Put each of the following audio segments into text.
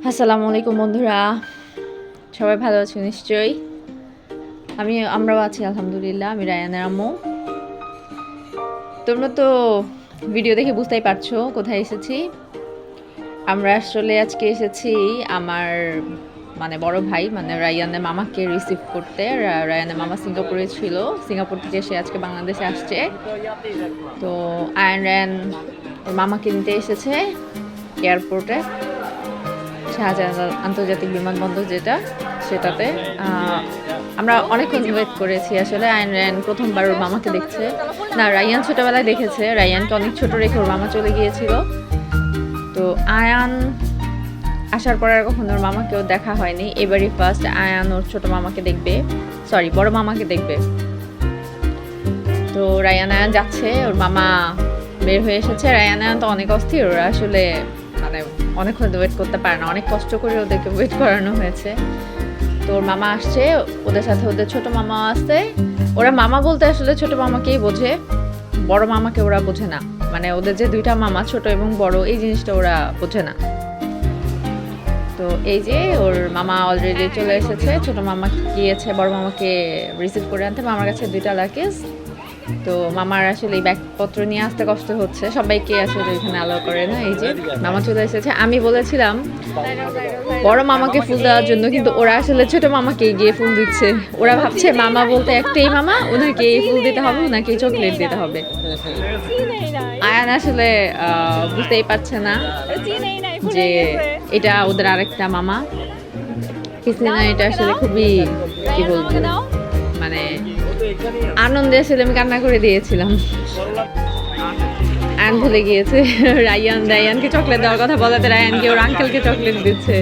আসসালামু আলাইকুম বন্ধুরা, সবাই ভালো আছো নিশ্চয়ই। আমরাও আছি আলহামদুলিল্লাহ। আমি রায়ানের আম্মু। তোমরা তো ভিডিও দেখে বুঝতেই পারছো কোথায় এসেছি। আমরা আসলে আজকে এসেছি আমার বড় ভাই রায়ানের মামাকে রিসিভ করতে। রায়ানের মামা সিঙ্গাপুরে ছিল, সিঙ্গাপুর থেকে সে আজকে বাংলাদেশে আসছে। তো আয়ান রায়ান ওর মামাকে নিতে এসেছে এয়ারপোর্টে, শাহজালাল আন্তর্জাতিক বিমানবন্দর যেটা, সেটাতে। আমরা অনেকক্ষণ ওয়েট করেছি আসলে। আয়ান রায়ান প্রথমবার ওর মামাকে দেখছে না, রায়ান ছোটবেলায় দেখেছে। রায়ানকে অনেক ছোট রেখে ওর মামা চলে গিয়েছিল। তো আয়ান আসার পর আর কখনো ওর মামাকেও দেখা হয়নি। এবারই ফার্স্ট আয়ান ওর ছোট মামাকে দেখবে, বড় মামাকে দেখবে। তো রায়ান আয়ান যাচ্ছে, ওর মামা বের হয়ে এসেছে। রায়ান আয়ান তো অনেক অস্থির, ওরা আসলে অনেকক্ষণ ওয়েট করতে পারে না, অনেক কষ্ট করে ওদেরকে ওয়েট করানো হয়েছে। তো ওর মামা আসছে, ওদের সাথে ওদের ছোট মামা আসছে। ওরা মামা বলতে আসলে ছোট মামাকেই বোঝে, বড় মামাকে ওরা বোঝে না। ওদের যে দুইটা মামা, ছোট এবং বড়, এই জিনিসটা ওরা বোঝে না। তো এই যে ওর মামা অলরেডি চলে এসেছে। ছোট মামা গিয়েছে বড় মামাকে রিসিভ করে আনতে। মামার কাছে দুইটা লাগেজ। তো মামার আসলে এই ব্যাগপত্র নিয়ে আসতে কষ্ট হচ্ছে, সবাইকে আসলে এখানে অ্যালাউ করে না। এই যে মামা চলে এসেছে। আমি বলেছিলাম বড় মামাকে ফুল দেওয়ার জন্য, কিন্তু ওরা আসলে ছোট মামাকে গিয়ে ফুল দিচ্ছে। ওরা ভাবছে মামা বলতে একটাই মামা, ওনাকে ফুল দিতে হবে, ওনাকে চকলেট দিতে হবে। আয়ান আসলে বুঝতেই পারছে না যে এটা ওদের আরেকটা মামা ক্রিস্টিনা। এটা আসলে খুবই কি বলবো, আনন্দে আসলে আমি কান্না করে দিয়েছিলাম। আয়ান ভুলে গিয়েছে রায়ানকে চকলেট দেওয়ার কথা বলাতে রায়ানকে ওর আঙ্কেলকে চকলেট দিচ্ছে।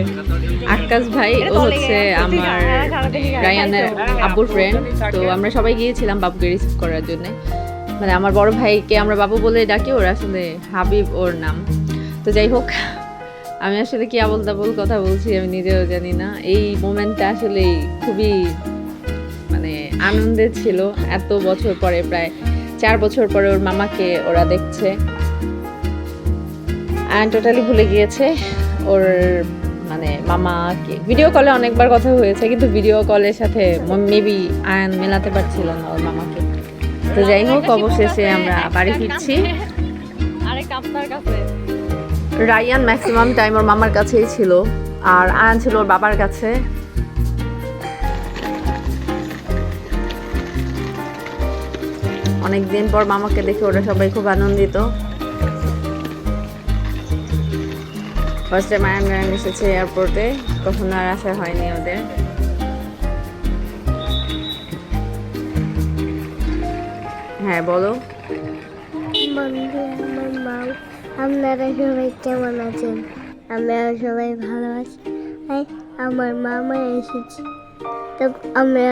আকাশ ভাই ও হচ্ছে আমার রায়ানের আব্বুর ফ্রেন্ড। তো আমরা সবাই গিয়েছিলাম বাবুকে রিসিভ করার জন্য। আমার বড় ভাইকে আমরা বাবু বলে ডাকি, ওর আসলে হাবিব ওর নাম। তো যাই হোক, আমি আসলে কি আবল তাবল কথা বলছি আমি নিজেও জানি না। এই মোমেন্টটা আসলে খুবই আনন্দের ছিল। এত বছর পরে, প্রায় 4 বছর পরে ওর মামাকে ওরা দেখছে। আয়ান টোটালি ভুলে গিয়েছে ওর মামাকে। ভিডিও কলে অনেকবার কথা হয়েছে, কিন্তু ভিডিও কলের সাথে মেবি আয়ান মেলাতে পারছিল না ওর মামাকে। তো যাই হোক, অবশেষে আমরা বাড়ি ফিরছি। রায়ান ম্যাক্সিমাম টাইম ওর মামার কাছেই ছিল, আর আয়ান ছিল ওর বাবার কাছে। অনেকদিন পর মামাকে দেখে ওরা সবাই খুব আনন্দিত। ফার্স্ট টাইম আয়ান এসেছে এয়ারপোর্টে, কখনো আর আসা হয়নি ওদের। হ্যাঁ বলো। আপনারা সবাই কেমন আছেন? আমরা সবাই ভালো আছি। আমার মামা এসেছে, তো আমরা